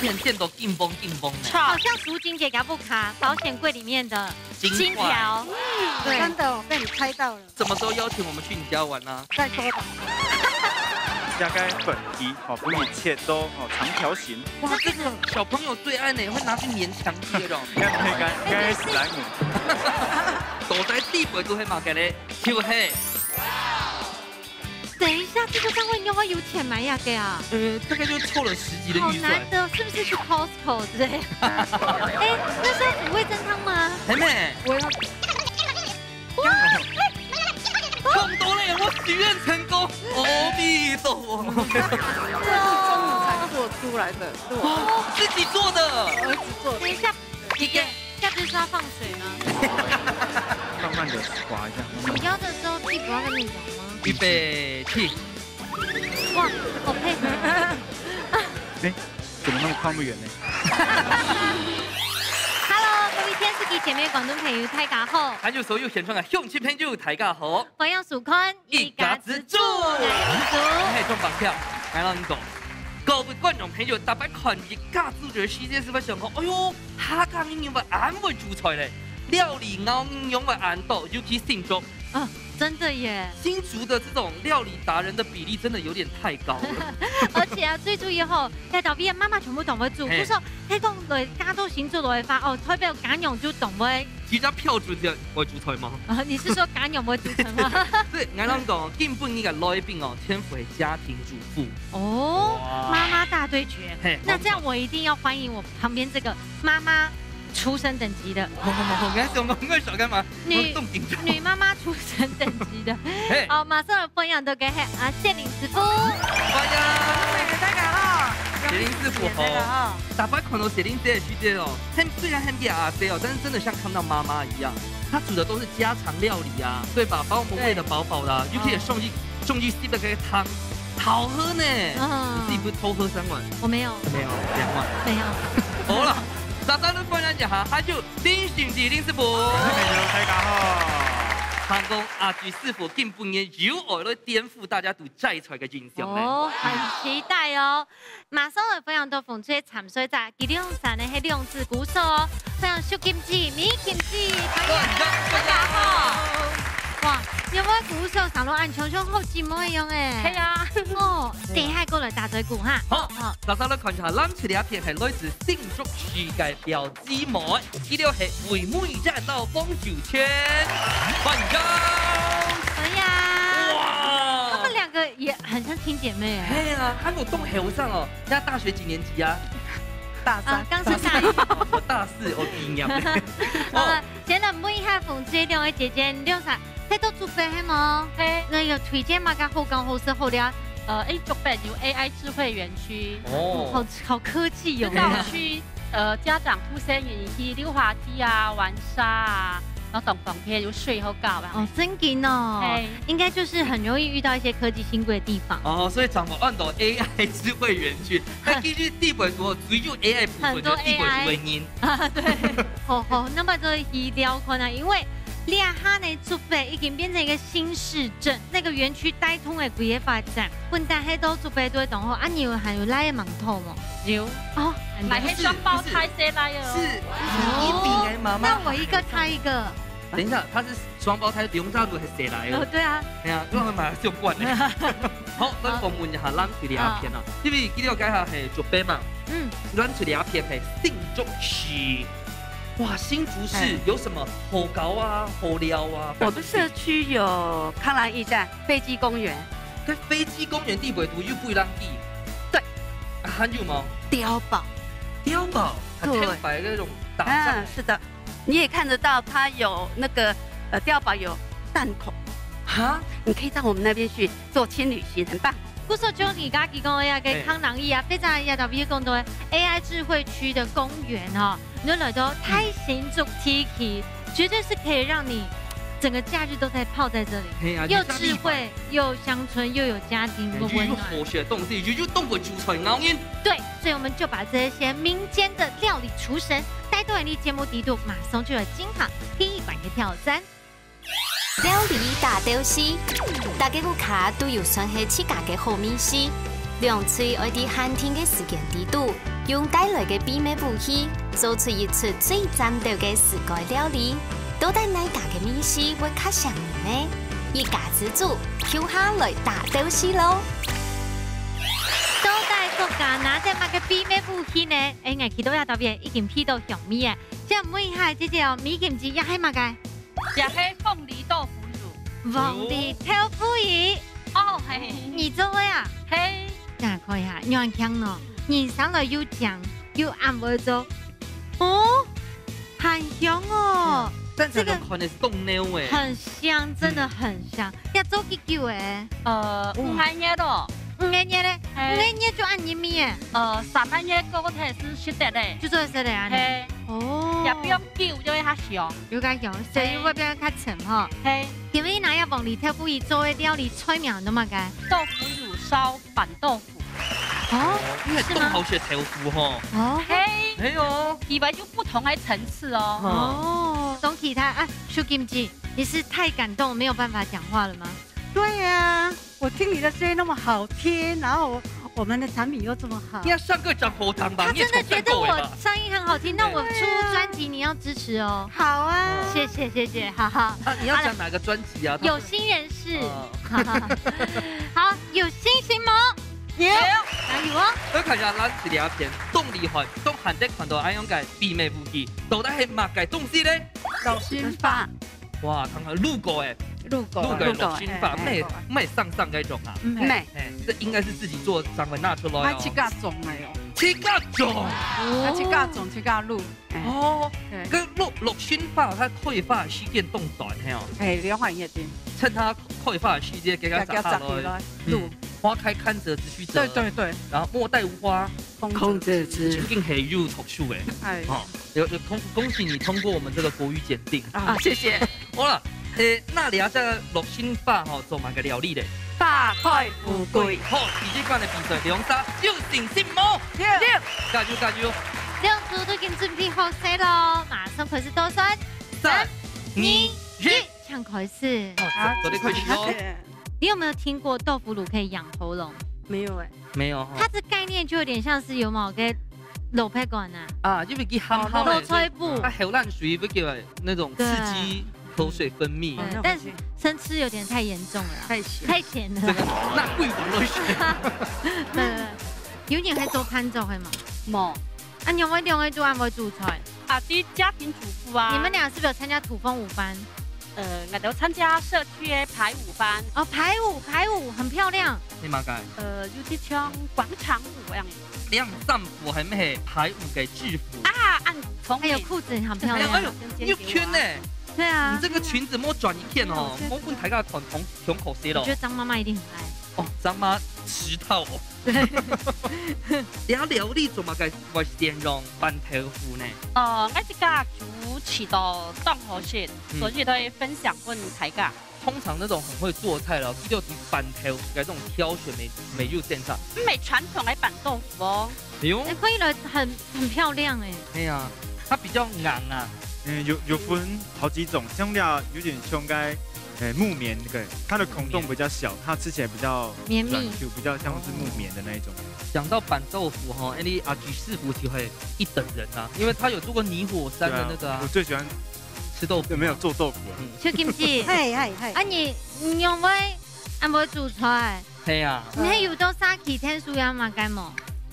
片店都紧绷呢。好像赎金节给不卡保险柜里面的金条，对，真的被你猜到了。什么时候邀请我们去你家玩呢？再说吧。加盖粉皮不以切都长条形。哇，这个小朋友最爱呢，会拿去粘墙贴的。该史莱姆。躲在地轨都会嘛给你跳黑。等一下，这个单位你要有钱买呀？给啊？大概就凑了10集的好预算。难的，是不是去 Costco 之类？哎，那是要补味噌汤吗？妹妹，我要。更多了，我许愿成功，阿弥陀佛。这是中午才做出来的，是我自己做的，儿子做的。等一下，姐姐，下次是要放水吗？慢慢的滑一下。你摇的时候屁股要跟你摇吗？预备起。哇，好配合。哎，怎么那么靠那么远呢？ Hello， 各位天視機前面廣東朋友大家好，還有所有現場嘅鄉親朋友大家好，我要數坤一家之主，係中白票，來讓你講。各位觀眾朋友，大家看一家之主嘅時間是否想講？哎呦，下家應用為安會煮菜咧，料理啱應用為安度，尤其新竹。啊，真的耶！新竹的這種料理達人的比例真的有點太高了。而且啊，最主要後，喺度邊媽媽全部同我煮，佢說喺講來加多錢做來發哦，台北揀用就懂會。其他票主就會煮菜嗎？啊，你是說揀用會煮成嗎？對，我諗講根本呢個來賓哦，天賦係家庭主婦。哦，媽媽大對決。那這樣我一定要歡迎我旁邊這個媽媽。廚神等級的，我想幹嘛？女媽媽廚神等級的，好，馬上分享到嘅係啊謝玲師傅，歡迎大家好，謝玲師傅好，大家看到謝玲姐的世界哦，雖然很嗲哦，但是真的像看到媽媽一樣，她煮的都是家常料理啊，對吧？把我們餵得飽飽的，尤其也送去吸的嗰個湯，好喝呢。你自己不是偷喝3碗？我沒有，2碗，沒有，好了。大家都歡迎一下，他就林選志林師傅。大家好。韓國阿朱師傅近半年有愛來顛覆大家對芥菜嘅印象咧。哦，很期待哦！馬上嚟分享到風吹鹹水炸，佢哋用啥呢？係兩隻鼓手哦，分享小kimchi、米 kimchi，大家好。哇，有冇鼓手上到暗槍槍好節目一樣誒？係啊。哦，等下過來打嘴鼓哈。好，大家都看一下，咱出嚟一片係來自新竹區嘅標誌舞，呢條係妹妹站到風九圈，歡迎。歡迎。哇，他們兩個也很像親姐妹誒。係啊，韓國東後生哦，而家大學幾年級啊？大3，剛升大一。我大4，我畢業。哦，前兩妹一下風吹兩位姐姐，你兩啥？睇到做飯係冇？係，那有推薦嘛？個好講好食好料。竹北有 AI 智慧園區，哦，好科技哦。這區家長出生也去溜滑梯啊、玩沙啊，然後動片有水好高啊。哦，真勁哦！應該就是很容易遇到一些科技新貴的地方。哦，所以掌握按到 AI 智慧園區，喺基於地本所只有 AI 部分的地本原因啊，對，好，那麼就醫療可能因為。厲害呢！竹北已經變成一個新市鎮，那個園區帶動嘅規個發展。本但係到竹北都會同好，你有還有來饅頭嗎？有哦，買黑雙胞胎先來哦。是一餅哎，媽媽。那我一個他一個。等一下，他是雙胞胎，用炸度係誰來的？對啊。係啊，因為買用慣嘅。好，咱訪問一下咱出嚟一片啊，因為記得介下係竹北嘛。咱出嚟一片係新竹區。哇，新竹市有什麼好高啊、好料啊？我們社區有康蘭驛站、飛機公園。跟飛機公園地北圖又不一樣地。對。還有嗎？碉堡。碉堡。很漂白那種打仗。是的，你也看得到，它有那個碉堡有彈孔。哈？你可以到我們那邊去做輕旅行，很棒。故說就而家佢講嘅嘅康蘭驛啊，非常日特別講到 AI 智慧區的公園哦。你就來到太新竹 Tiki，絕對是可以讓你整個假日都在泡在這裡，又智慧又鄉村又有家庭的溫暖。活血動地，就動過煮菜熬煙。對，所以我們就把這些民間的料理廚神帶到你節目底度，馬上就有金行第一版嘅挑戰。料理大屌絲，大家個卡都有算係自家嘅好美食。两嘴愛啲限定嘅時間地度，用帶來嘅秘密武器，做出一出最戰鬥嘅世界料理。到底哪家嘅美食會較上癮呢？一家之主跳下來打鬥士咯！到底國家哪隻物嘅秘密武器呢？我見到有特別已經批到香米嘅，即係問一下姐姐哦，米kimchi也係乜嘅？也係鳳梨豆腐乳。鳳梨豆腐乳。哦，係。你做咩啊？嘿。呀，可以啊，軟香哦，你上來又醬又按摩做，哦，很香哦。這個可能是凍牛誒，很香，真的很香。要做幾久誒？5個月咯。5個月咧，5個月就按一米誒？3個月嗰個係是食得咧，就做食得啊？嘿。哦。也不用久，就會較香，有較香，所以會比較較沉吼。嘿。因為哪樣鳳梨豆腐乳做嘅料理出名都嘛個？豆腐乳燒板豆腐。哦，因為凍好食豆腐吼。哦，嘿，沒有，以為就不同嘅層次哦。哦，懂其他啊，秀kimchi，你是太感動沒有辦法講話了嗎？對呀，我聽你的聲音那麼好聽，然後我們的產品又這麼好。你要上個張婆堂吧？他真的覺得我聲音很好聽，那我出專輯你要支持哦。好啊，謝謝謝謝，好好。啊，你要講哪個專輯啊？有心人士。好，有信心嗎？有，哪有啊？我看下咱這兩片凍梨飯，都限得看到安樣嘅秘密武器，到底係乜嘅東西咧？滷熏飯。哇，看看路過誒，路過滷熏飯，咩上嗰種啊？咩？這應該是自己做上會拿出來哦。七家種嚟哦。七家種。七家種，七家路。哦。跟滷熏飯，它開發時間凍短係哦。兩環夜店。趁它開發的時間，給它炸下來。花開堪折直須折。對。然後莫待無花空折枝。究竟係入讀書誒。好，恭喜你通過我們這個國語檢定啊！謝謝。好啦，那你要這個滷熏飯吼做埋個料理咧。花開富貴。好，第一關的比賽，兩沙就定心魔。加油！兩組都已經準備好勢咯，馬上開始倒數，3、2、1，搶開始。好，準備開始咯。你有沒有聽過豆腐乳可以養喉嚨？沒有誒，沒有。它這概念就有點像是有冇個滷配管啊？啊，因為佢鹹鹹滷吹布，它喉爛水不叫那種刺激口水分泌。但是生吃有點太嚴重了，太鹹了。那貴王都是。有人係做烹做係嘛？冇。啊，你有冇兩個做按摩煮菜？啊，啲家庭主婦啊。你們倆是不是有參加土風舞班？我都參加社區嘅排舞班。哦，排舞很漂亮。你嘛解？有啲像廣場舞樣。亮戰服係咩？排舞嘅制服。啊，還有褲子很漂亮。哎呦，你有圈呢？對啊。你這個裙子莫轉一片哦，我問大家同胸口寫咯。我覺得張媽媽一定很愛。哦，張媽10套哦。對。你要料理做乜嘅？我形容板豆腐呢？我這家煮起到當好食，所以都會分享給大家。通常那種很會做菜了，就板豆腐嘅這種挑選沒入現場。美傳統嘅板豆腐哦。哎呦，可以了，很漂亮哎。哎呀，它比較硬啊。有分好幾種，像料有點像該木棉的，它的孔洞比較小，它吃起來比較綿密，就比較像是木棉的那一種。講到板豆腐哈，你阿菊師傅就會一等人啊，因為他有做過泥火山的那個啊。我最喜歡吃豆腐，沒有做豆腐啊。秀kimchi，啊你用咩按摩煮菜？係啊。你係有到沙琪天數呀嘛？該冇？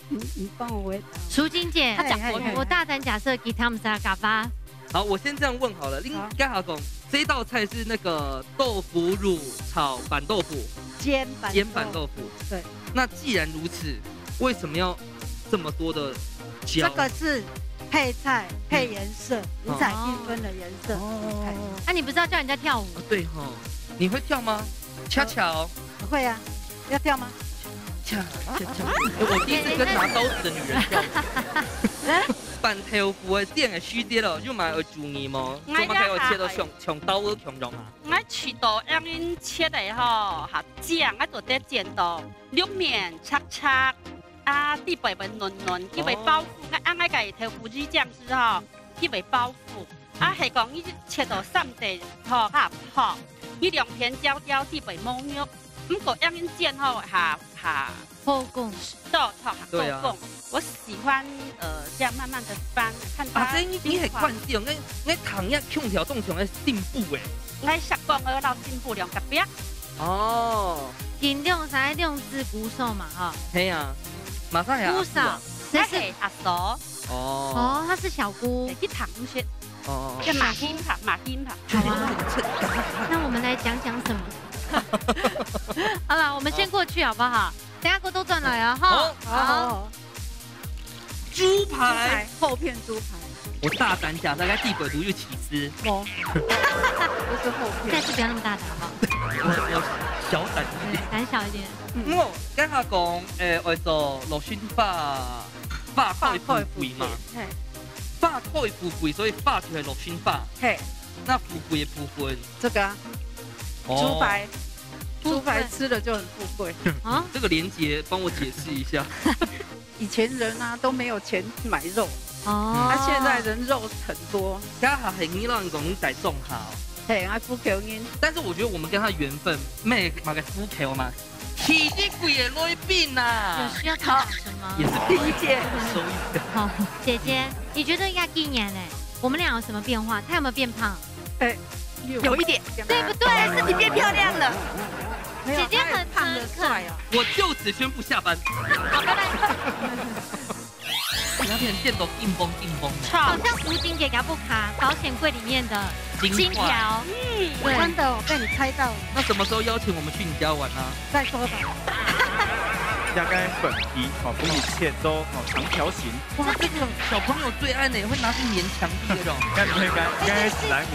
你幫我回答。淑晶姐，她講我大膽假設給他們仨嘎巴。好，我先這樣問好了。你剛好講這道菜是那個豆腐乳炒板豆腐，煎板豆腐。對。那既然如此，為什麼要這麼多的椒？這個是配菜配顏色，五彩繽紛的顏色。哦。啊，你不是要叫人家跳舞？對哈，你會跳嗎？恰巧。會啊，要跳嗎？恰。我第一次跟拿刀子的女人跳舞。板豆腐的店的須啲咯，要買去注意麼？做乜睇我切到長刀都強用啊？我切到讓恁切嚟吼，下醬我就得煎到兩面擦擦，啊啲背背嫩嫩，佢為包覆。我個豆腐乳醬之後，佢為包覆。啊係講你切到三地吼下泡，你兩片焦焦啲背冇肉，不过让人煎后下后宫豆炒对啊豆贡，我喜欢这样慢慢的翻，看它。啊，这你系惯性，我糖呀控调动从在进步诶。我习惯我到进步两个边。哦，尽量啥用字鼓手嘛哈。嘿啊，马上还姑嫂，这是阿嫂。哦，她是小姑。去糖先。哦，叫马金帕，马金帕。好啊，那我们来讲什么？好了，我们先过去好不好？等下锅都转来啊哈。好。猪排，厚片猪排。我大胆假设，该地鬼毒就起司。哦，不是厚片。下次不要那么大胆好不好？我小胆一点，胆小一点。我跟他讲，为做螺旋发块富贵嘛。发块富贵，所以发就系螺旋发。嘿，那富贵的部分，这个猪排，猪排吃了就很富贵啊。这个连结帮我解释一下。以前人啊都没有钱买肉，哦，他现在人肉很多，家下很易让人在种好。嘿，爱富口音。但是我觉得我们跟他缘分，咩嘛个富口嘛，起这贵的内病呐。有需要讨什么？也是理解。收一下。好，姐姐，你觉得亚今年我们俩有什么变化？他有没有变胖？有一点，对不对？身体变漂亮了。姐姐很胖的帅啊！我就此宣布下班。好，拜拜。那片电都硬崩，好像福金给嘎布卡保险柜里面的金条。真的，我被你猜到了。那什么时候邀请我们去你家玩啊？再说吧。加干粉皮比你切都长条形。哇，这个小朋友最爱呢，会拿去粘墙壁那种。干不会干史莱姆。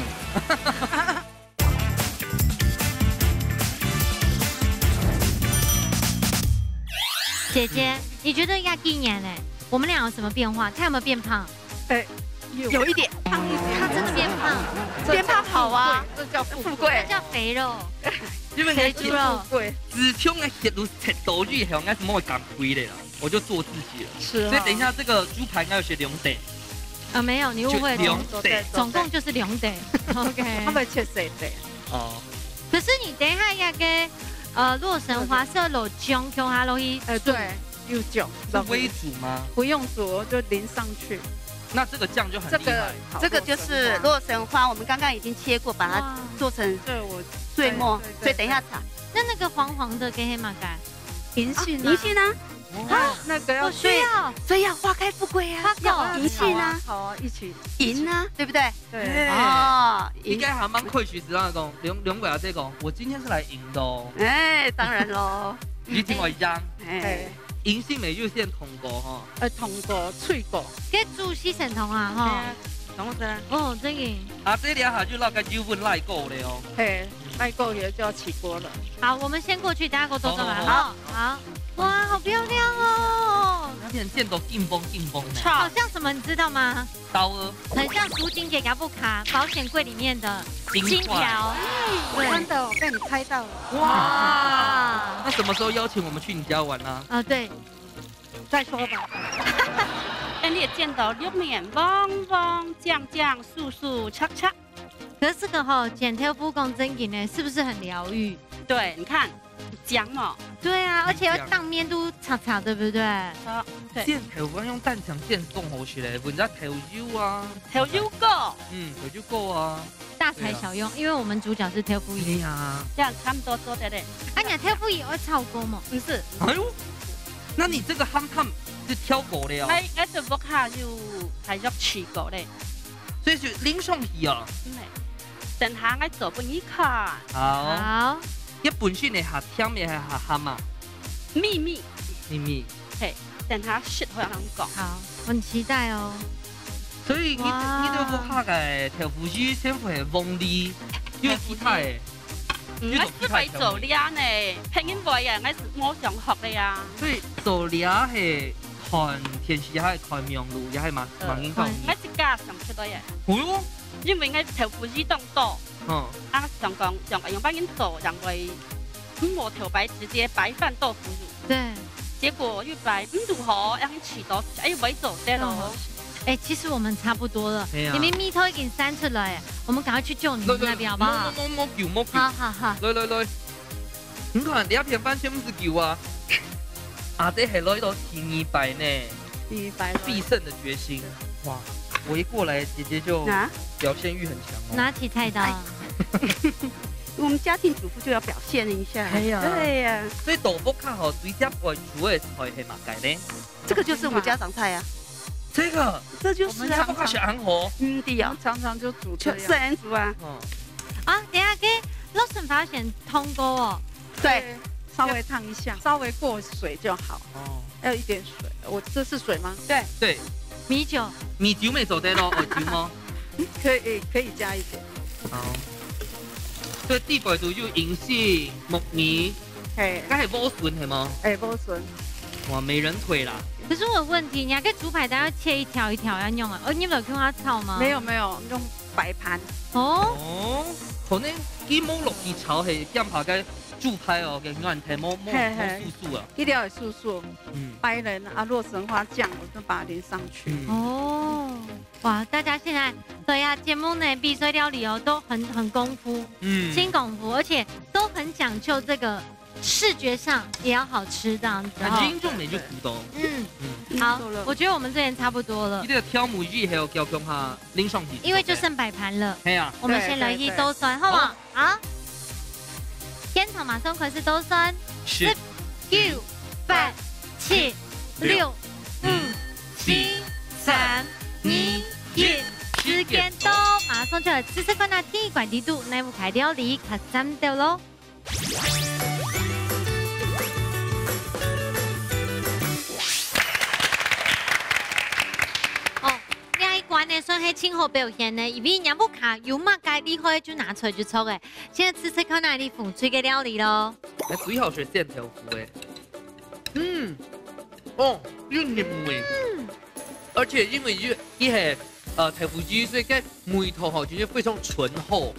姐姐，你觉得亚今年我们俩有什么变化？他有没有变胖？有一点胖一点。他真的变胖，变胖好啊，这叫富贵，这叫肥肉。因为肥猪肉，自从的血如切豆鱼，还有该什么会赶亏的啦，我就做自己了。是。所以等一下这个猪排应该要学2得。没有，你误会了。2得，总共就是2得。OK。他们切谁的？哦。可是你等一下要跟洛神花色落姜 Q 哈落去。对，有酒。是微煮吗？不用煮，就淋上去。那这个酱就很厉害。这个就是洛神花，我们刚刚已经切过，把它做成碎末，所以等一下炒。那个黄黄的给黑马干，银杏啊，那个要需要，所以要花开富贵啊，要银杏啊，好啊，一起银啊，对不对？对哦，应该还蛮愧许子那种两位啊，这个我今天是来赢的哦。当然喽，你听我讲，银杏美就现通过哈，通过脆过，给猪西神童啊哈，懂不懂？哦，这个啊，这两下就那个油温赖够了哦。嘿，赖够也就要起锅了。好，我们先过去，大家给我都做完了。好，哇，好漂亮哦！那片剑都硬崩的，好像什么你知道吗？刀儿，很像福金给嘎布卡保险柜里面的金条。真的，我被你猜到了。哇！那什么时候邀请我们去你家玩呢？对，再说吧。你也见到肉面汪汪酱素素恰恰。可是这个剪头夫公真饮呢，是不是很疗愈？对，你看姜嘛。对啊，而且要当面都擦擦，对不对？对。剪头我用蛋肠剪送好起来，人家头油啊，头油够。头油够啊。大材小用，因为我们主角是头夫爷呀，这样差不多做的嘞。啊，你头夫也会炒锅吗？不是。哎呦，那你这个ham是挑狗的哦。我就不看就还要吃狗嘞。所以是零送皮啊。等下我做俾你看。好。一本身你下甜嘅係下ham啊？秘密。嘿，等下説好人講。好，我很期待哦。所以你對個下嘅豆腐魚先會旺啲，因為其他嘅。我是為做倆呢，拼音背啊，我想學的呀。所以做倆係看電視，係看網路，也係蠻影響。我自家想出多嘢。哦。因為我豆腐魚當多。想講用把音做，然後我頭白直接白飯豆腐乳。對。結果越白如何讓你吃到，又沒做得咯。其實我們差不多了。你們咪頭已經散出來，我們趕快去救你們那邊好不好？冇叫。好。來。你看两片番茄不是球啊，这系攞到第二白呢，第一白必胜的决心。哇，我一过来，姐姐就表现欲很强哦。拿起菜刀。我们家庭主妇就要表现一下。哎呀，对呀。所以豆腐较好水汁为主的菜系嘛改呢？这个就是我们家常菜啊。这就是啊，不是安河。对啊，常常就煮这样。是安煮啊。等下给罗笋发现通锅哦。对，稍微烫一下，稍微过水就好。哦，要一点水。这是水吗？对对。米酒没做得咯，有酒吗？可以加一点。好。所以地白就有银杏、木耳，那系莴笋系吗？莴笋。哇，美人腿啦！可是我有问题，你那个猪排单要切一条一条要用啊？你有用它炒吗？没有，用摆盘。可能佢冇落去炒係兼下嘅豬排哦，嘅原題冇素素啊，一定要有素素。白人啊，洛神花酱，我就把它淋上去。哇，大家现在对呀，节目呢比赛料理哦都很功夫，新功夫，而且都很讲究这个视觉上也要好吃这样子。很重美就苦到。好，我觉得我们这边差不多了。你这个挑母鱼还有交给下拎上去，因为就剩摆盘了。对呀，我们先来一都酸，好不好？好。烟草马松葵是都酸。10、9、8、7、6、5、4、3、2、1，时间到，马上就来吃吃看那天怪地度内部开料理开3道咯。关呢算是清好表现呢，因为人不卡有嘛该厉害就拿出来就抽诶。现在吃吃看那里风吹嘅料理咯。最好是线条糊诶。又黏味。而且因为伊系豆腐鸡，所以个梅头吼就是非常醇厚。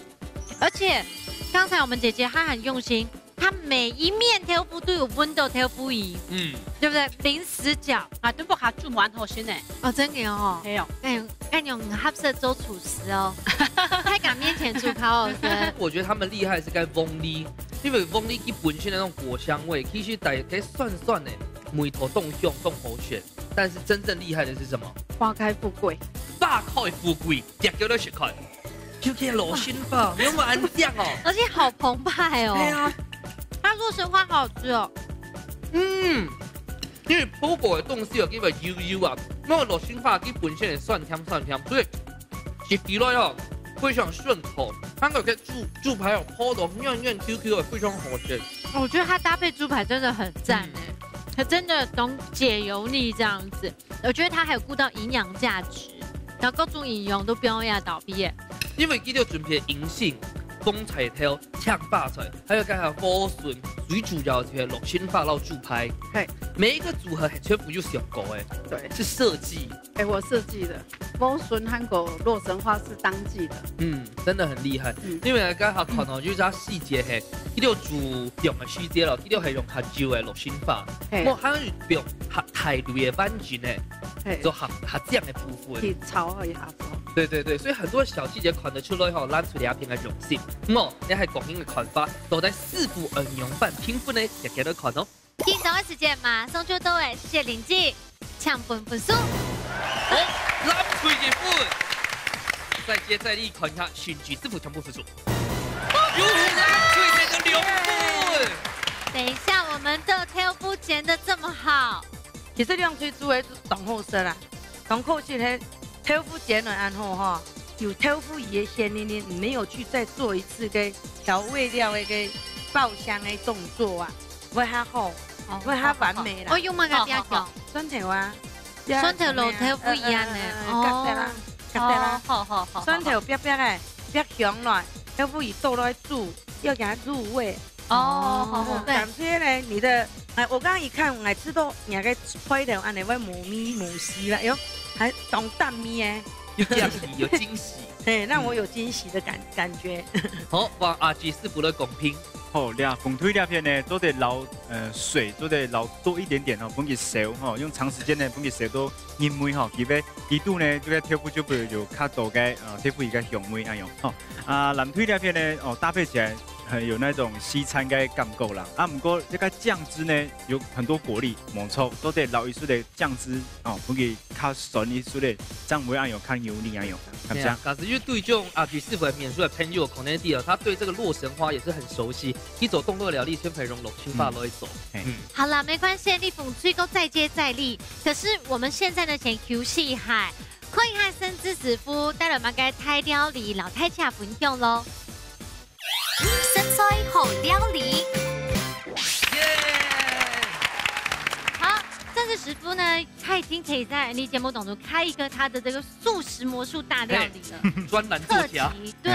而且刚才我们姐姐她很用心。它每一面豆腐都有温度豆腐仪，对不对？零死角啊，都不下煮蛮好先呢。真嘅哦，系哦，干用合适做厨师哦，太敢面前煮烤哦。我觉得他们厉害是该翁梨，因为翁梨它本身的那种果香味，其实大家算算呢，梅头动香动好选。但是真正厉害的是什么？花开富贵，八块富贵，吃叫都10块，就可以落心吧，没有那么安酱哦，而且好澎湃哦。对啊。它洛神花好吃哦，因为葡萄的东西有叫做油油啊，那个洛神花它本身也酸甜，所以吃起来哦非常顺口。它那个猪排哦，泡到嫩 Q 的，非常好吃。我觉得它搭配猪排真的很赞哎，它真的懂解油腻这样子。我觉得它还有顾到营养价值，然后各种营养都标压倒闭耶。因为它就准备银杏。风彩条、呛霸菜，还有加上莴笋，最主要就是洛神花捞猪排。每一个组合全部就是用狗哎，对，是设计。我设计的。莴笋和洛神花是当季的。真的很厉害。因为刚才看到就是它细节嘿，它就主用的细节咯，它就系用黑椒的洛神花，我还用黑太类的番茄呢，就黑酱的部分。去炒一下做。对，所以很多小细节看得出来吼，咱出两片的用心。你係廣英嘅看法，到底4部用版拼分呢？也給到看哦。第3位時間馬上就到誒，謝林記搶分分數。藍翠嘅分，再接再厲看一下選舉支付全部分數。有藍翠嘅2分。等一下，我們的豆腐剪得這麼好。其實兩翠煮嘅同好食啦，同好食嘅豆腐剪得安好哈。有豆腐仪的鲜黏黏，没有去再做一次个调味料的个爆香的动作啊，会较好，会较完美啦。我用乜嘅邊個？酸頭啊，酸頭老豆腐一樣嘅。夾得啦，夾得啦。好。酸頭煸煸的，煸香落，豆腐仪倒落去煮，要给它入味。好。感觉呢，你的，我刚刚一看，我吃到你个配的安尼会母咪母絲啦，喲，還懂蛋咪誒。有驚喜，讓我有驚喜的感覺。好，哇，RG4部的公平。風推兩片呢，都得撈水，都得撈多一點點哦，本佢燒哈，用長時間呢，本佢燒到煙味哈，佢嘅呢度呢，這個豆腐就不會有較多嘅豆腐一個香味那樣哈。藍推兩片呢，搭配起來有那种西餐该感觉啦。啊，不过这个酱汁呢有很多果粒，没错，都得老一束的酱汁哦，不给较纯一束的，这样不会按有看油腻按有，看不下。可是因为对这种啊，举是否免税的朋友 Connecty 他对这个洛神花也是很熟悉，一走动作疗力，千培容楼青发都会走。好了，没关系，你风吹都再接再厉。可是我们现在呢，先 Q 细海。可以和生之师傅带来嘅泰料理老太家分享咯。食材好料理。好，生之师傅呢，他已经可以在你节目当中开一个他的这个素食魔术大料理了，专栏作家。对，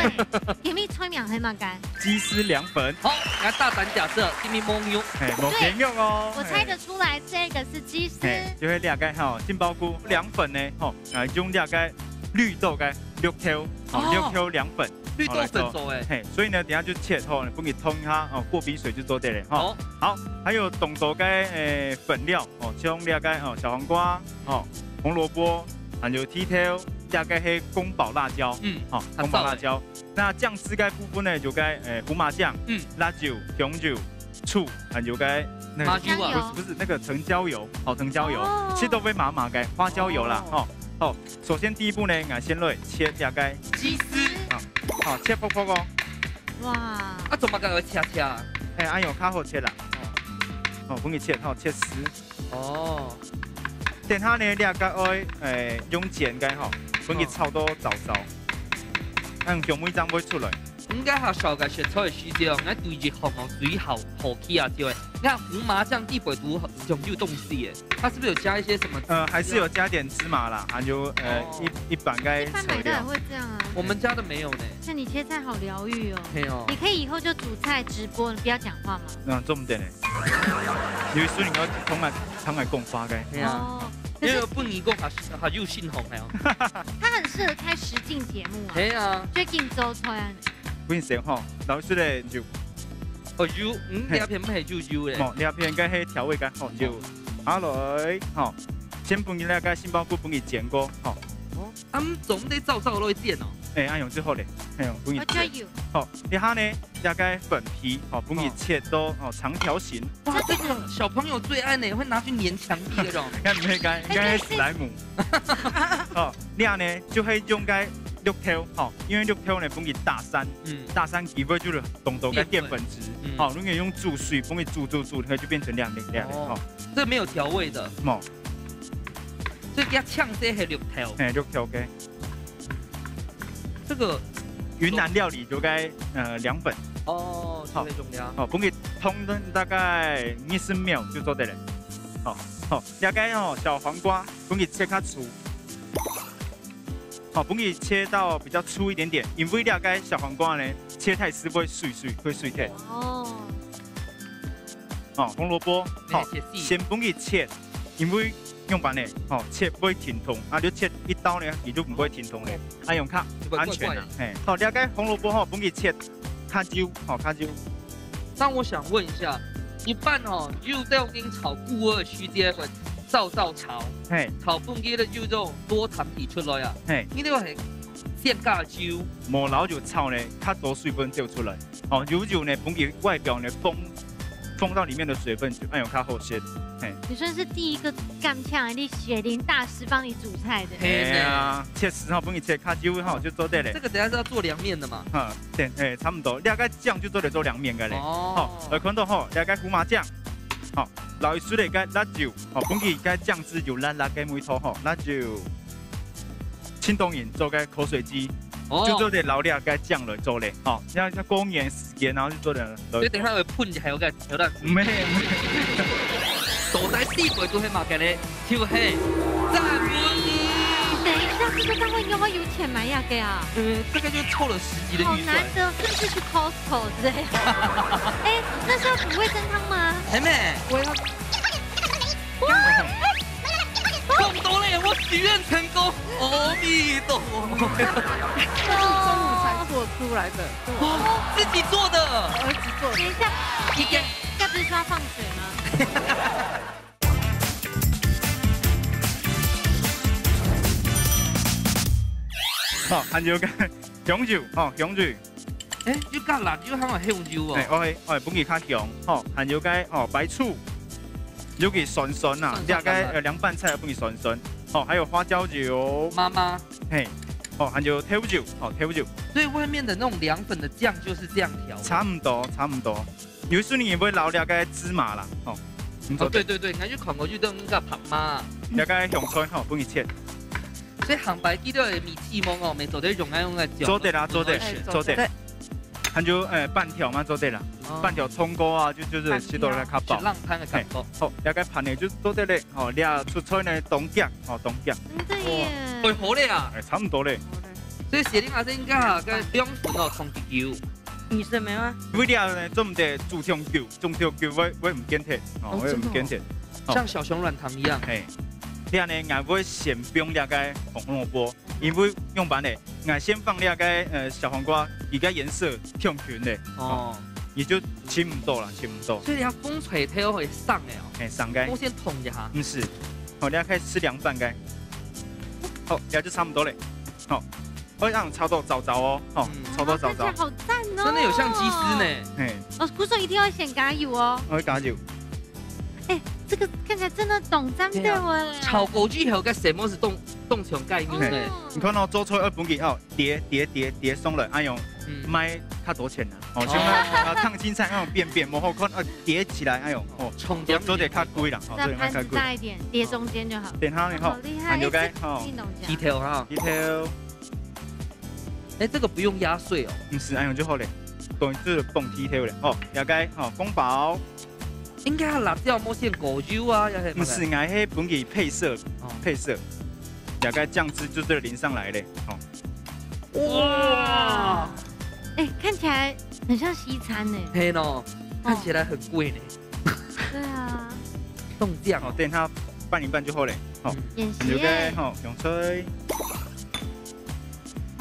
甜蜜催眠黑马干。鸡丝凉粉。好，来大胆假设，给你蒙用。蒙甜用哦。我猜得出来，这个是鸡丝。就会了解哈，杏鲍菇凉粉呢，吼，用了解绿豆该6条，6条凉粉。绿豆粉做哎，嘿，所以呢，等下就切后，不给通它哦，过冰水就做对了哈。好，还有冻豆该粉料哦，像了解哦，小黄瓜哦，红萝卜，还有蹄条，了解黑宫保辣椒，好，宫保辣椒。那酱汁该部分呢，就该胡麻酱，辣酒、红酒、醋，还有该那个不是那个藤椒油，好藤椒油，其实都会麻该花椒油啦，哦。好，首先第一步呢，俺先来切了解鸡丝，好切薄薄哦。哇！啊，怎么个切？按用较好切啦。哦，帮你切，好切丝。哦。等下呢，了解用剪该好，帮你炒到糟，香味张会出来。应该还少个食材的时间，那对热烘哦，水好好起啊就会。你看胡麻酱地北毒永久冻死耶，它是不是有加一些什么？还是有加点芝麻啦，还有一般该。一般买的也会这样啊。我们家的没有呢。像你切菜好疗愈哦。没有。你可以以后就煮菜直播，你不要讲话嘛。重点呢，因为所以你要通来供花该。对啊。因为不你讲还又姓洪还有。他很适合开实境节目啊。对啊。最近周川。本身吼，老师咧就，油，两片不系就油咧。哦，两片该系调味该好油，下来，吼，先帮你那个杏鲍菇帮你剪过，吼。哦，总得照落去剪哦。按用之后咧，帮你加油。好，你下呢，大概粉皮，好，帮你切到长条形。哇，这个小朋友最爱呢，会拿去粘墙壁那种。看你们该应该史莱姆。好，你下呢就会用该。6条好，因为6条呢，帮你大山基本就是冻豆跟淀粉质，好，如果用煮水帮你煮，它就变成亮的，哦，这没有调味的，冇，所以给它呛这系6条，6条嘅，这个云南料理就该凉粉，哦，好，好，帮你通的大概20秒就做得了，好，大概小黄瓜帮你切较粗。好，帮你切到比较粗一点点，因为了解小黄瓜呢，切太丝会碎开。哦。红萝卜，好，先帮你切，因为用板呢，切不会停痛，就切一刀呢，你就不会停痛嘞，用卡安全啦。好，了解红萝卜帮你切卡椒，卡椒。那我想问一下，一般就在用炒菇二须这个。照炒，炒半鸡的就种多糖底出来啊，呢個係鮮加椒，無老就炒呢，它多水分就出來，油呢，幫佢外表呢封到裡面的水分，就按有較好些。你算是第一個幹槍，你雪玲大師幫你煮菜的。對啊，切絲幫你切卡椒就做得嘞。這個等下是要做涼麵的嘛？對，差不多，了解醬就做得做涼麵嘅嘞。來看到了解胡麻醬。好，老一水嚟嘅辣椒，本期嘅醬汁就辣嘅梅頭，辣椒、青冬鹽做嘅口水雞，就做啲老料嘅醬嚟做咧，要過鹽時間，然後就做啲。你等下會噴就係有得。唔係，大仔地位都係嘛嘅咧，跳起讚滿。等一下，這個單位應該有錢買呀嘅啊？大概就湊了10幾的預算。好難得，甚至去 Costco 之類。哎，那是要煮味噌湯嗎？還沒，我要。中多了，我許願成功，阿彌陀佛。中午才做出來的，自己做的，兒子做的。等一下，該不是說要放水嗎？好，還有個香酒，香酒，哎，你讲辣椒香係香椒哦。我係本期較香，吼，還有個白醋，有個酸酸啊，這個涼拌菜本期酸酸，哦，還有花椒油，媽媽，嘿，哦，還有調酒，哦，調酒。所以外面的那種涼粉的醬就是這樣調。差唔多。有時你也會撈了個芝麻啦，哦。哦，對，我去看過，就當個白媽。了個香菜，吼，本期切。所以紅白記到的米氣檬哦，咪做得用來醬。做得啦，做得。還有半條嘛，做得啦，半條蔥膏啊，就是食到咧較飽。浪攤嘅感覺。好，了個盤呢就做得咧，哦，倆出菜呢冬夾，哦冬夾。真的耶。會好咧啊。差唔多咧。所以謝玲阿姐應該嚇個兩份哦，同一嚿。女生沒嗎？為了呢，做唔得煮條狗，我唔見鐵，哦，我唔見鐵。像小熊軟糖一樣。嘿，倆呢，我會先不用倆個紅蘿蔔，因為用完呢，我先放倆個小黃瓜，而家顏色挺均的。哦。也就切唔到啦，切唔到。所以你要風吹頭會上的哦。嘿，上個。我先捅一下。唔是，好，倆開始吃涼飯個。好，倆就差唔多嘞。好。會讓炒到糟糟哦，哦，炒到糟糟，好讚哦，真的有像雞絲呢。哎，鼓手一定要先加油哦。我會加油。哎，這個看起來真的懂針對我。炒枸杞後，個什麼是凍成概念呢？你看到做菜要本給哦，疊鬆了，哎呦，賣較多錢啦。哦，像那燙青菜那種扁，然後看疊起來，哎呦，哦，做得較貴啦，再盤子大一點，疊中間就好。點它然後，還有個哦，低頭哈，低頭。哎，這個不用壓碎哦，唔是，咁就好咧，當就是蹦起條咧，哦，了解，哦，宮保，應該係辣椒冇先果油啊，要係唔是，我係本給配色，了解醬汁就是淋上來咧，哦，哇，哎，看起來很像西餐呢，嘿喏，看起來很貴呢，對啊，凍醬，哦，等它拌一拌就好咧，好，了解，好，用吹。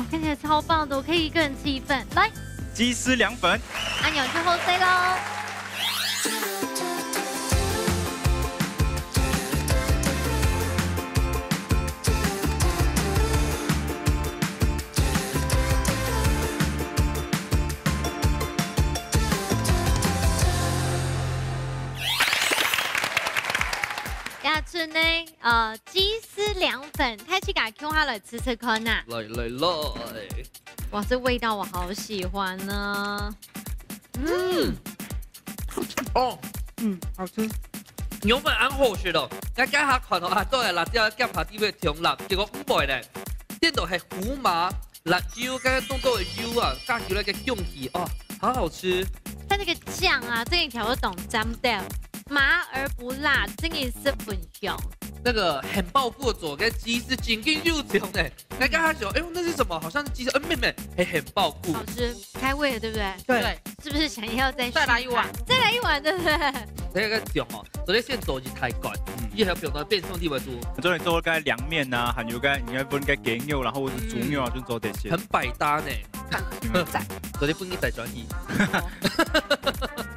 看起來超棒的，我可以一個人吃一份。來，雞絲涼粉，阿牛去後勢咯。亞春呢？雞絲涼粉，太去給 Q 下來吃看吶。來，哇，這味道我好喜歡呢。好吃。牛粉啱好食咯，我家下看到都係辣椒夾下啲咩調辣，結果唔會咧，呢度係胡麻辣椒跟凍到嘅油啊，加起來嘅香氣哦，好好吃。但這個醬啊，這一條我懂沾掉。麻而不辣，真係十分香。那個很爆過左跟雞絲緊緊入腸呢，來跟他講，哎呦，那是什麼？好像是雞絲，妹妹，很爆過。好吃，開胃了，對不對？對。是不是想要再來一碗？再來一碗，對不對？這個講哦，昨天先做就太趕，一還有表達變相地為多。昨天做個涼麵啊，還有個你要分個雞肉，然後或者豬肉啊，就做這些。很百搭呢。昨天不應該再轉移。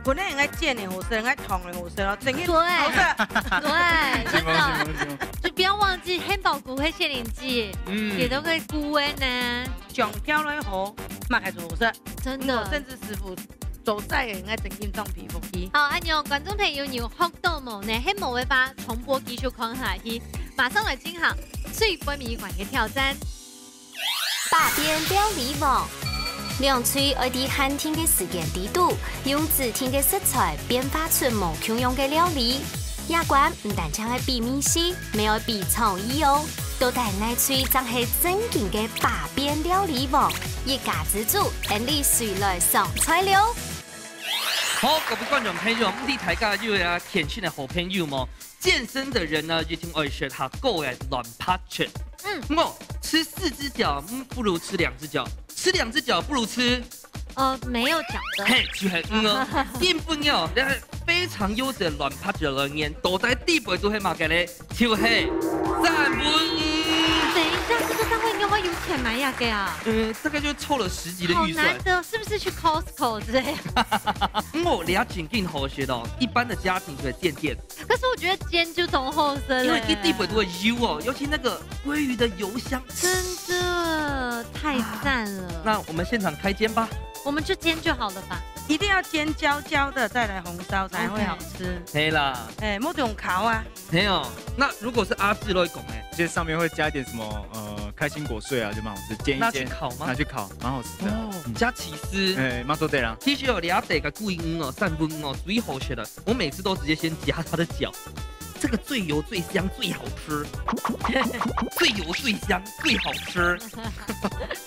本來應該煎的好食，應該燙的好食咯，整個好食。對，真的。就不要忘記漢堡菇和杏仁雞，也都可以菇味呢。上漂落去好，擘開就好食。真的，甚至師傅做菜嘅應該整件裝皮膚機。好，按照觀眾朋友要學到冇呢？喺冇會把重播繼續看下去，馬上來進行最不迷館嘅挑戰。百變料理網，兩嘴愛啲寒天嘅時間地度，用指天嘅食材變化出無窮樣嘅料理。亞冠唔但將係比美食，沒有比創意哦。都帶奶嘴將係正經嘅百變料理網，一家之主，人哋誰來上菜了？好，各位觀眾朋友，我哋大家就係天氣嘅好朋友嘛。健身的人呢，一定愛學下夠嘅亂拍拳。吃4隻腳，不如吃2隻腳；吃2隻腳，不如吃沒有腳的。嘿，就係澱粉哦，你係非常優質嘅亂拍拳人員，都在地背都係馬嘅咧，就係3分。等一下，這個單位應該會有錢買呀，嘅啊？大概就湊了10集的預算。好難得，是不是去 Costco 之類？你要緊緊好學的，一般的家庭就會煎。可是我覺得煎就同後生，因為一地背都會油哦，尤其那個鮭魚的油香，真的。的，太赞了。那我们现场开煎吧，我们就煎就好了吧？一定要煎焦焦的，再来红烧才会好吃。对啦，莫用烤啊。没有。那如果是阿志都会讲这上面会加一点什么开心果碎啊，就蛮好吃，煎一煎。拿去烤吗？拿去烤，蛮好吃的。哦，加起司。蛮多对啦。其实有俩得个故意3分最好吃的，我每次都直接先夹它的脚。这个最油最香最好吃，最油最香最好吃。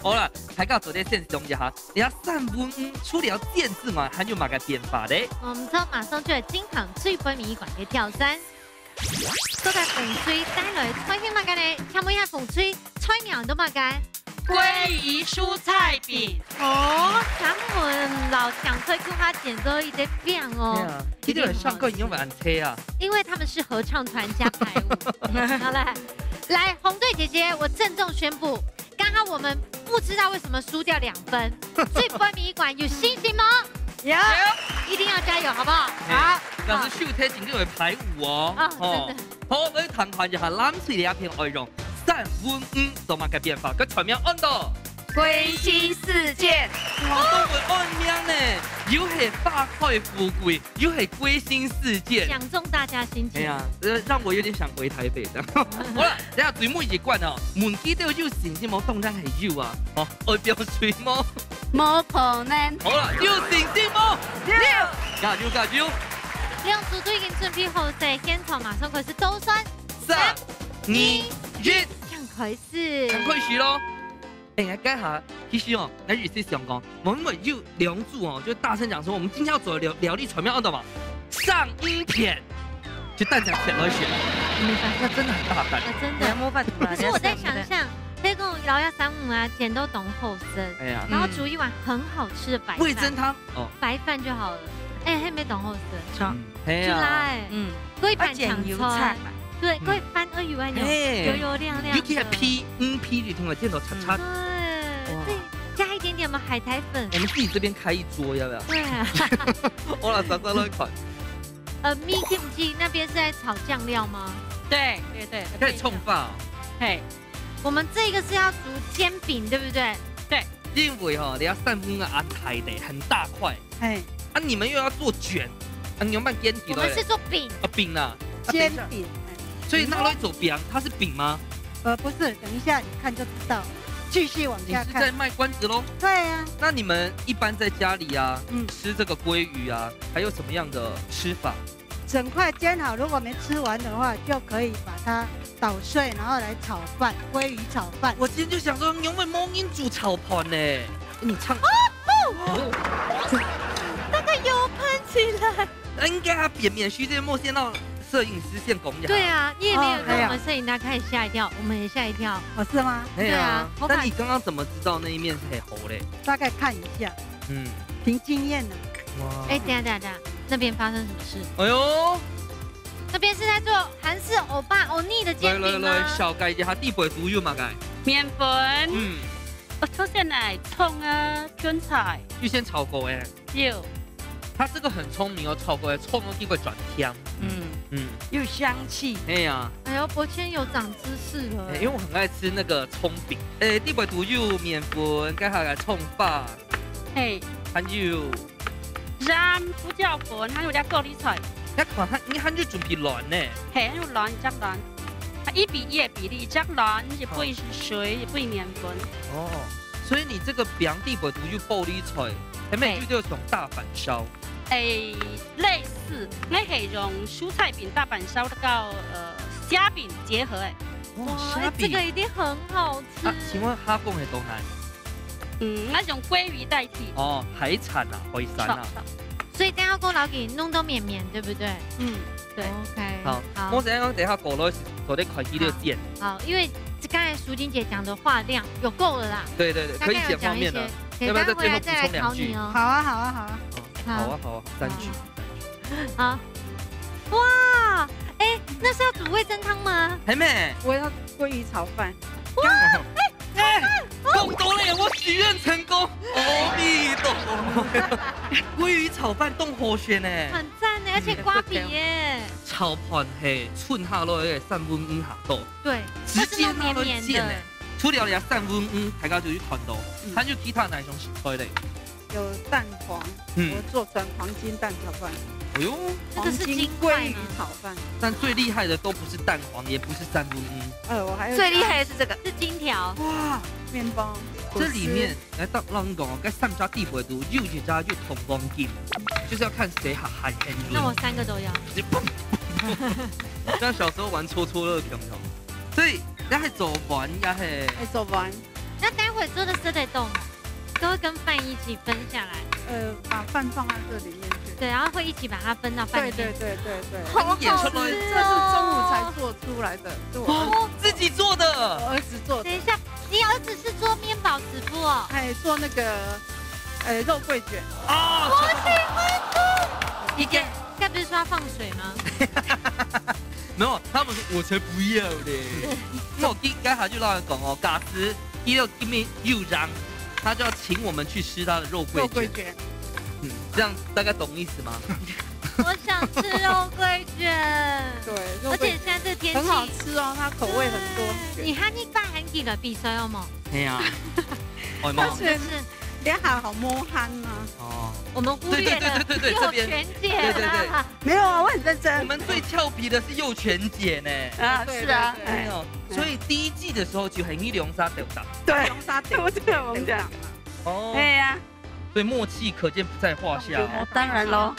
好了，大家做啲现实中一下，你要3分除了煎之外，还有乜嘅变化咧？我们马上就来金行最分米馆嘅跳山。都在風吹帶來菜興乜嘅咧？有冇一下風吹菜苗都乜嘅？鮭魚蔬菜餅。哦，咱們老強推顧他剪咗一隻餅哦。對啊，一定很上課，因為很車啊。因為他們是合唱團加排舞。好了，來紅隊姐姐，我鄭重宣布，剛剛我們不知道為什麼輸掉2分，最分米館有信心嗎？有，一定要加油，好不好？好。但是秀體真正會排舞哦。真的。好，我哋談談一下藍水嘅一片內容，3分做乜嘅變化？佢全名按到歸心似箭。哇，都會按名呢，又係大快富貴，又係歸心似箭，講中大家心情。哎呀，讓我有點想回台北的。好啦，等下水母一罐哦，門記到有信心冇當然係有啊，哦，愛表水母。冇可能。好啦，有信心冇？加油加油！兩組都已經準備好晒，現場馬上開始倒算3、2、1，開始。開始咯！哎，改下，其實哦，來日是想講，我們有2組哦，就大聲講說，我們今天要走的療力全面按到嘛，上音片，就蛋講選而選。那真的很大膽，真的。可是我在想象。那個老鴨3五啊，剪都懂後生，哎呀，然後煮一碗很好吃的白飯，味噌湯哦，白飯就好了。哎，還沒懂後生，係啊，粿飯醬菜，對，粿飯2魚丸油油亮亮。你可以批你聽我見到叉叉。對，加一點點嘛海苔粉。我們自己這邊開一桌，要不要？對啊。我來找找那一款。米 kimchi 那邊是在炒醬料嗎？對，可以沖飯。嘿。我們這個是要煮煎餅，對不對？對，因為哈，你要3分安排的很大塊，啊，你們又要做卷，啊，你要辦煎餅。我們是做餅。餅啊，煎餅。所以那來做餅，它是餅嗎？不是，等一下你看就知道。繼續往下看。你是在賣關子嘍？對啊。那你們一般在家裡啊，吃這個鮭魚啊，還有什麼樣的吃法？整塊煎好，如果沒吃完的話，就可以把它搗碎，然後來炒飯，鮭魚炒飯。我今天就想說，你有沒有魔音煮炒盤呢？你唱。那個油噴起來。應該要免須這些莫先讓攝影師先講一下。對啊，你也沒有讓我們攝影大開始嚇一跳，我們也嚇一跳。哦，是嗎？對啊。那你剛剛怎麼知道那一面是黑猴嘞？大概看一下。憑經驗的。哇。哎，等下。那邊發生什麼事？哎呦，那邊是在做韓式歐巴歐尼的煎餅嗎？來，小改一下地北獨有嘛改？麵粉，我抽鮮奶、蔥啊、卷菜，預先炒過哎。有。他這個很聰明哦，炒過來蔥都會轉香。有香氣。哎呀，哎呦，博謙有長知識了。因為我很愛吃那個蔥餅。哎，地北獨有麵粉，改下來蔥巴。嘿，還有。ram胡椒粉，還有啲高麗菜。一款你還要準備卵呢？係，還有卵一隻卵，1比1的比例，一隻卵是配水，配麵粉。哦，所以你這個餅地北獨有高麗菜，係咪就叫做大阪燒？誒，類似，我係用蔬菜餅、大阪燒到蝦餅結合誒。哇，這個一定很好吃。啊，請問蝦講係到哪？我用鮭魚代替。哦，海產啊，海產啊。所以等下過老給弄到綿綿，對不對？對。OK。好。我等下過來做啲快啲的煎。好，因為剛才淑晶姐講的話量有夠了啦。對，可以剪方面的。要不要在最後補充2句？好啊。 3句。好。哇，哎，那是要煮味噌湯嗎？還沒。我要鮭魚炒飯。哇，夠多了，我許願成功！阿彌陀佛，鮭魚炒飯凍好鮮呢，很讚呢，而且瓜皮耶。炒盤係寸下落去3分5下多，對，直接那落煎呢，除了你三温大家就去团到，还有其他哪种菜嘞？有蛋黄，我做成黄金蛋炒饭。哎呦，这个是金鲑鱼炒饭。但最厉害的都不是蛋黄，也不是三温我还有最厉害的是这个，是金条。哇，面包。这里面来到让你讲哦，该上家地回读又一家又同光金，就是要看谁还很很。那我3个都要。像小时候玩戳戳乐球，所以也是做完也是。做完。那待会做的色得动，都会跟饭一起分下来。把饭放在这里面去。对，然后会一起把它分到饭里面。对。好好吃哦！这是中午才做出来的，是我自己做的。我儿子做的。等一下，你儿子是做面包师傅哦？做那个肉桂卷。我喜欢吃。你该不是说要放水吗？没有，他们说我才不要嘞。那我刚才就让人讲哦，嘎子一要给面又让。他就要请我们去吃他的肉桂卷，这样大概懂意思吗？我想吃肉桂卷，对，而且现在这天气很好吃哦，它口味很多。你看你把很几个比赛有冇？对呀，是脸好摸憨啊。哦，我们忽略了右拳姐，对，没有啊，我很认真。我们最俏皮的是右拳姐呢。是啊，没有。所以第1季的时候就很易龙沙丢的。对，龙沙丢，我们讲。哦，对呀，所以默契可见不在话下。当然喽。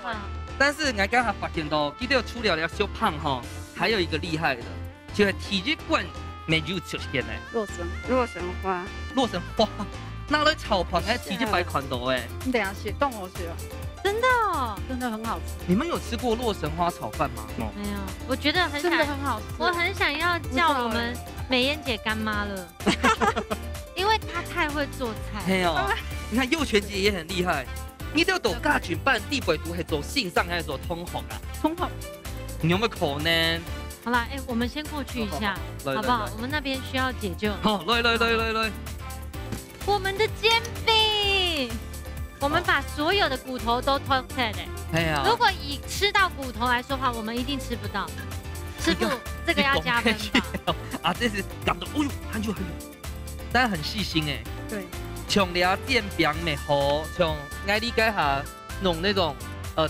但是我刚才发现到，记得除了小胖哈，还有一个厉害的，就是体育馆没有出现呢。洛神花，拿来炒盘还体育白款的哎。你等下写，动我写。真的哦，真的很好吃。你们有吃过洛神花炒饭吗？没有，我觉得真的很好吃。我很想要叫我们美燕姐干妈了，因为她太会做菜。没有，你看右拳姐也很厉害。你都要走尬群办地北图，还走信上还是走通红啊？通红。你有没有可能？好啦，我们先过去一下，好不好？我们那边需要解救。好，来。我们的煎饼。我们把所有的骨头都偷出来的。如果以吃到骨头来说的话，我们一定吃不到。师傅，这个要加分吧？啊，这是感动，哦呦，很久，但很细心哎。对。像俩煎饼的好，像爱理解下弄那种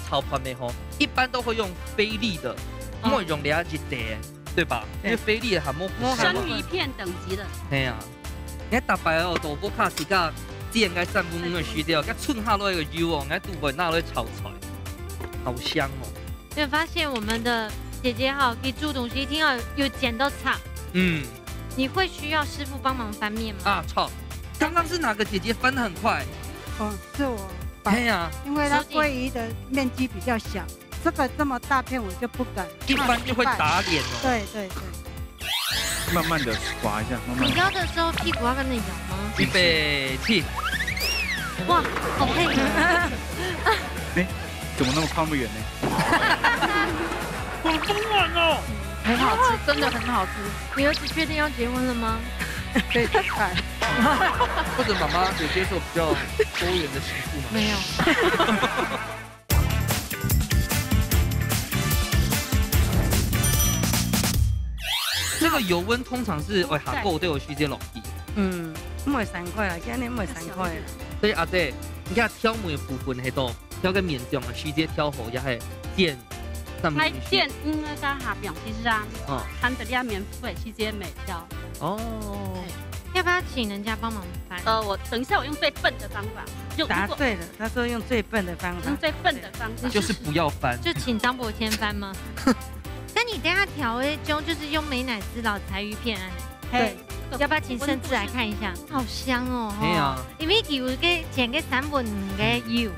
炒盘的好，一般都会用菲力的，不会用俩一碟，对吧？因为菲力的还生鱼片等级的。对呀，你大白哦，豆腐卡是个。煎个3分钟的虚掉，佮剩下落一个油哦，佮肚皮拿来炒出来，好香哦！有没有发现我们的姐姐哈，给煮东西一定要有剪到叉。你会需要师傅帮忙翻面吗？啊，操！刚刚是哪个姐姐翻得很快？是我。哎呀，因为它鲑鱼的面积比较小，这个这么大片我就不敢。一翻就会打脸哦。对。慢慢的滑一下，你摇的时候屁股要跟着摇吗？预备起！哇，好配合！怎么那么靠那么远呢？好丰满哦，很好吃，真的很好吃。你儿子确定要结婚了吗？可以看。或者妈妈有接受比较多元的媳妇吗？没有。这个油温通常是下锅都有时间落去。唔会3块啦，今年唔会3块啦。所以阿姐，你看挑面的部分喺度，挑个面酱啊，时间挑好也系煎。来煎，在下边其实啊，含着面粉时间没挑。哦。要不要请人家帮忙翻？我等一下我用最笨的方法。答对了，他说用最笨的方法。用最笨的方法。就是不要翻。就请张伯谦翻吗？那你等下调的就是用美乃滋老柴鱼片啊。对。要不要请甚至来看一下？好香哦！对啊，因为有个剪个3分的油。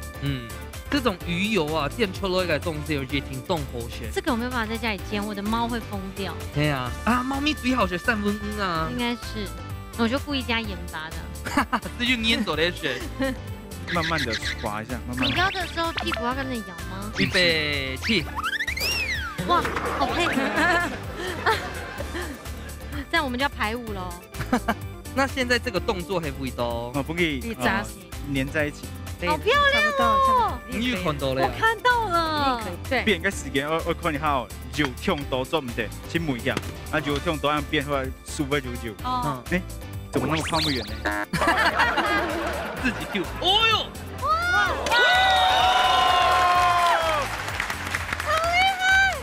这种鱼油啊，煎出来的东西有些挺动口血。这个我没有办法在家里煎，我的猫会疯掉。对啊，猫咪最好学3分啊。应该是，我就故意加盐巴的。这就粘走的血。慢慢的滑一下，慢慢。你摇的时候屁股要跟着摇吗？预备起！哇，好配合。这样我们就要排舞喽。那现在这个动作还不多不可以粘在一起。好漂亮哦！你看到了？我看到了。对。变个时间，我看一下哦，肉痛多做唔得，先问一下，肉痛多样变出来super99。怎么那么靠那么远呢？自己 Q， 哦呦，哇！好厉害！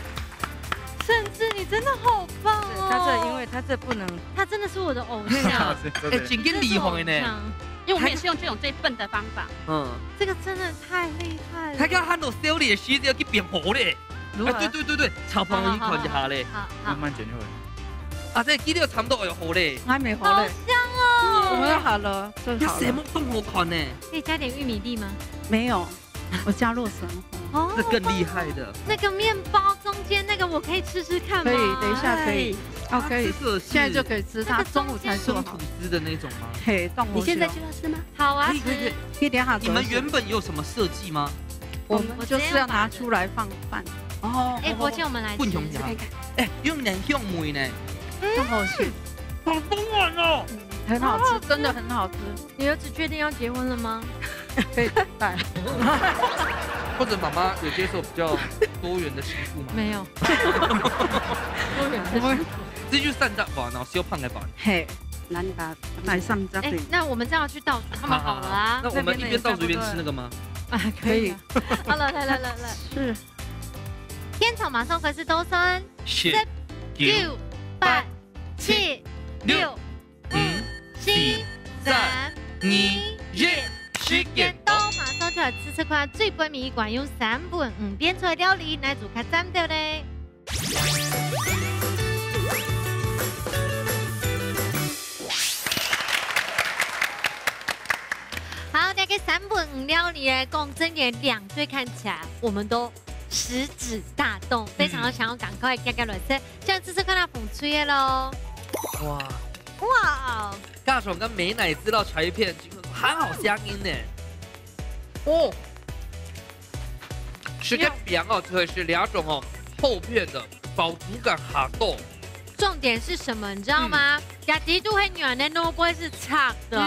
甚至你真的好棒哦！他这因为他这不能，他真的是我的偶像。哎，真跟厉害呢！因为我们也是用这种最笨的方法。这个真的太厉害了。他刚喊到手里的时候要去变好嘞。对，超胖一款一下嘞。好，慢慢剪就会。啊，这记得差不多要好嘞。还没好嘞。好香哦！我们要好了，正好了。什么更好看呢？可以加点玉米粒吗？没有，我加洛神花。哦，这更厉害的。那个面包中间那个，我可以吃吃看吗？可以，等一下可以。哦，可以，现在就可以吃。他中午才做吐司的那种吗？嘿，你现在就要吃吗？好啊，可以点好。你们原本有什么设计吗？我们就是要拿出来放饭。哦，哎，国庆我们来吃看看。哎，用两香梅呢，很好吃，好丰满哦，很好吃，真的很好吃。你儿子确定要结婚了吗？可以带。或者妈妈有接受比较多元的媳妇吗？没有。多元的媳妇，这就散在哇，然后小胖来吧。嘿，难打来上家。哎，那我们这样去倒数，他们好了啊。那我们一边倒数一边吃那个吗？啊，可以。好了，来。是。天草马上回是都算。10、9、8、7、6、5、4、3、2、1，時間到，馬上就嚟試試看最杯米館用3份5邊菜料理來做較針對咧。好，大概3份5料理咧，共真言2队看起來，我們都食指大動，非常想要趕快加落去，現在試試看它風吹嘅咯。哇！大爽跟美乃滋到柴鱼片，很好香音呢。哦，吃个饼哦，就会是2種哦，厚片的饱足感好夠。重點是什麼？你知道嗎？雅迪度黑軟的no boy是長的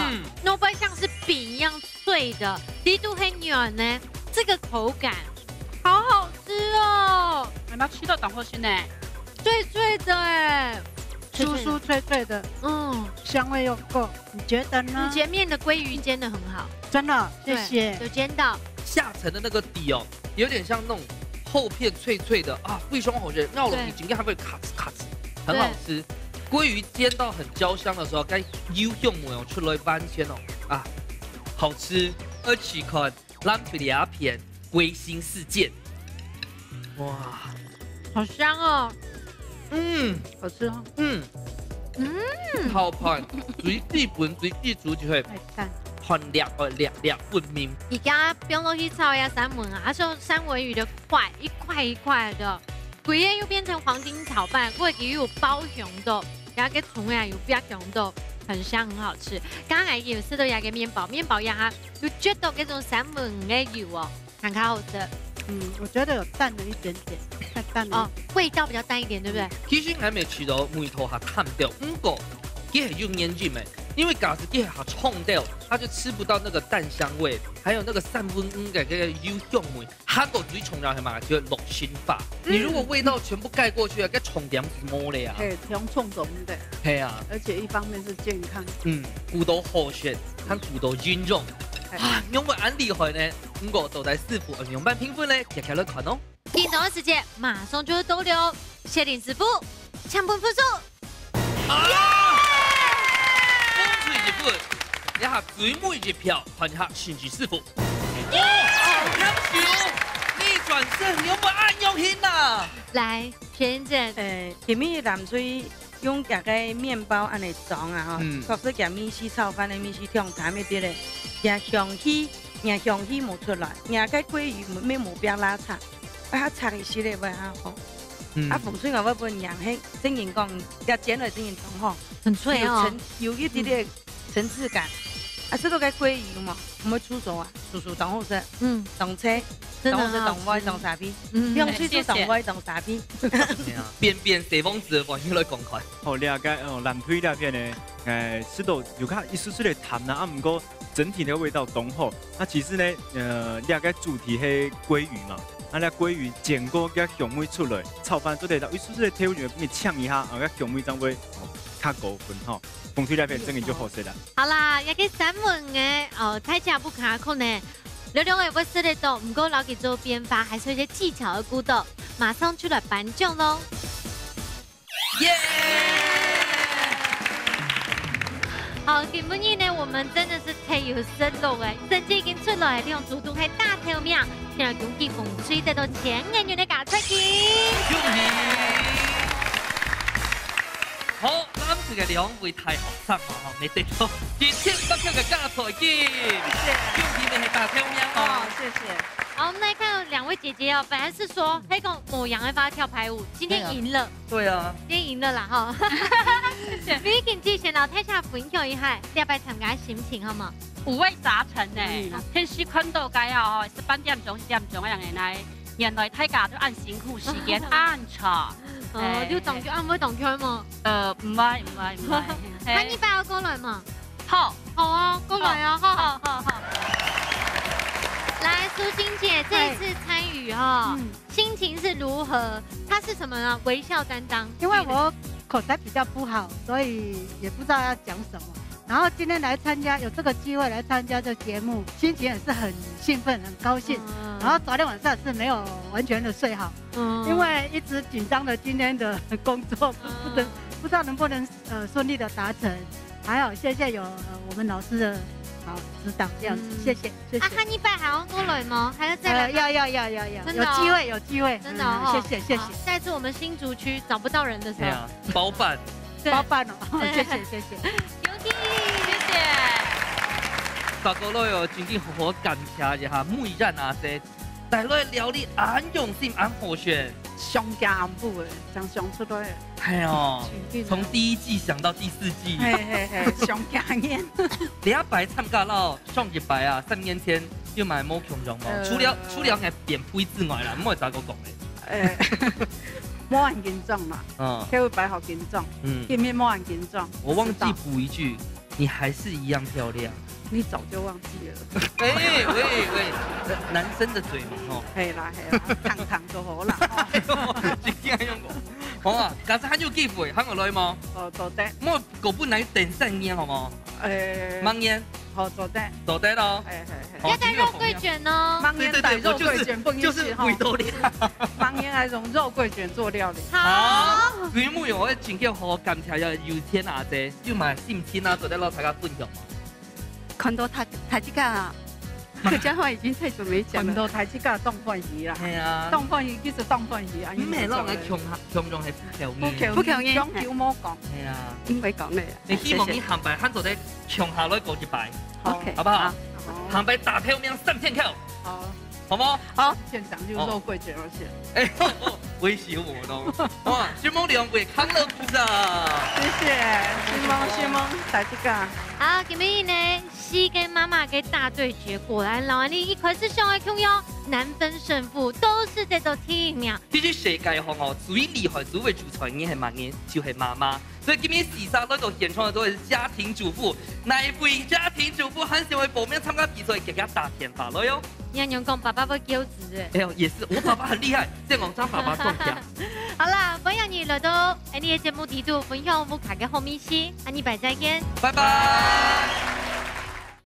，no boy像是餅一樣脆的，迪度黑軟呢，這個口感好好吃哦。有沒有吃到等候先呢？脆脆的哎。酥酥脆脆的，香味又够，你觉得呢？你前面的鲑魚煎得很好，真的，谢谢。有煎到下层的那个底哦，有点像那种厚片脆脆的啊，非常好吃，绕了你今天还会卡吱卡吱，很好吃。鲑魚煎到很焦香的时候，该优用我出來番茄哦啊，好吃。而且看咱比利亞片微星事件，哇，好香哦。好吃哦。好盤，水基本水基煮就係很兩份面。而家冰落去炒呀三文啊，它是用三文魚的塊，一塊一塊的，鬼耶又變成黃金炒飯，過幾有包熊的，然後給蟲呀有比熊的，很香很好吃。剛剛有試到呀個麵包，麵包呀有覺得嗰種三文嘅油哦，很好吃。我覺得有淡了一點點，太淡了。哦，味道比較淡一點，對不對？其實還沒吃到梅頭下淡掉，不過佢係用煙菌嘅，因為假使佢係沖掉，它就吃不到那個淡香味，還有那個三分嘅嗰個油香味，它個水沖入去嘛就會落心法。你如果味道全部蓋過去啊，嗰重點是冇咧啊。對，用沖總的。係啊，而且一方面是健康。骨頭好鮮，它骨頭均重。啊，因為很厲害呢，我都在師傅用班評分呢，也開了看哦。進到時間，馬上就倒流，謝林師傅，搶分分數。風吹日本，一下最尾一票，換下신지師傅。楊雄，逆轉勝，有冇按用心呐？來，學姐，前面南水用夾個麵包安尼裝啊，吼，確實夾米絲炒飯的米絲湯淡一啲咧。也香氣冇出來，也個鮭魚沒冇變拉差，啊差一些咧會較好。啊風水我會本樣係正言講，也剪了正言講吼，很脆哦，有一啲啲層次感。啊，這個個鮭魚嘛，我們出手啊，叔叔當好食，當車，當是當歪當傻逼，用水做當歪當傻逼。邊邊地方字反應來講開。哦，了解哦，南推那片呢，食到有較一絲絲的淡啦，啊唔過。整體的味道濃厚，那其實呢，了解主題係鮭魚嘛，啊，那鮭魚煎過，加香味出來，炒飯做得到，伊說是個體會就俾你嗆一下，啊，個香味將會较高分吼，风水那边整个就好势啦。好啦，也去3问的太极不卡困呢，流量也不是的动，唔够老给做编发，还是有些技巧的鼓动，马上出来颁奖喽！耶！好，今日呢，我们真的是太有深度诶，成绩已经出来，利用主动系大头命，现在恭喜风水得到前眼员的假出去。恭喜！好，咱这个2位太学生哦，你得到1700个假出去，谢谢，恭喜你是大头命哦，谢谢。好，我们来看2位姐姐哦，本来是说黑狗某羊会发跳排舞，今天赢了。对啊，今天赢了啦哈。谢谢。你今次先到睇下分享一下，你要不要参加心情好吗？五味杂陈呢，天时看到该哦，18點鐘、4點鐘嘅人嚟，原來睇價都按辛苦時間按查。你動腳按唔會動腳嘛？唔係。睇你爸過來嘛？好啊，過來啊，好。来，苏欣姐这一次参与哈，心情是如何？她是什么呢？微笑担当。因为我口才比较不好，所以也不知道要讲什么。然后今天来参加，有这个机会来参加这节目，心情也是很兴奋、很高兴。然后昨天晚上是没有完全的睡好，因为一直紧张的今天的工作不知道能不能顺利的达成。还好，谢谢有我们老师的。好，指导这样子，谢谢。啊，看你爸还要过来吗？还要再来？要，有机会，真的哦，谢谢。下一次我们新竹区找不到人的时候，包办哦，谢谢。有请，谢谢。大家都有真正好好感谢一下，每人啊这带来料理安用心安好选，上加安步的，将上出来。哎呦，从第1季想到第4季，上加严。礼拜参加到上一摆啊，3年前要买冇强容哦，除了係扁胚之外啦，唔可以咋個講咧？冇人緊張嘛，佢會擺好緊張，見面冇人緊張。我忘記補一句，你還是一樣漂亮。你早就忘記了。喂，男生的嘴嘛，哦。係啦，糖就好啦。真正用過。好啊，假設很有機會，肯我來嗎？做得。我個本來等3年好冇？盲煙。好，做得。做得咯。要帶肉桂卷哦。盲煙帶肉桂卷不允許就是味道咧。盲煙還用肉桂卷做料理。好。節目我真叫好感謝有天阿姐，要買心天啊，做得攞大家分享。看到台積架啊，客家話已經太久沒講了。看到台積架當飯魚啦，係啊，當飯魚其實當飯魚啊，唔係咯，係強用係不強硬，講叫冇講。係啊，應該講你啊。你希望你行擺喊做啲強下來過一擺 ，OK，好不好？行擺打票面3千扣，好冇？好，現場就肉桂卷而且。哎，威脅我咯！哇，尋夢2位康樂部長，謝謝，尋夢台積架。好，今日呢，西跟媽媽嘅大對決，果然老安利一塊是相愛共用，難分勝負，都是這道題呀。呢啲世界上哦，最厲害、最會做菜嘅係乜嘢？就係媽媽。所以今日時殺嗰度現場嘅都係家庭主婦，哪一位家庭主婦很少會報名參加比賽，更加打天發咯喲。你講爸爸會驕子哎。哎呦，也是，我爸爸很厲害，即係我將爸爸撞牆。好啦，歡迎你來到你嘅節目地圖分享我們卡嘅後面先，安妮拜再見，拜拜。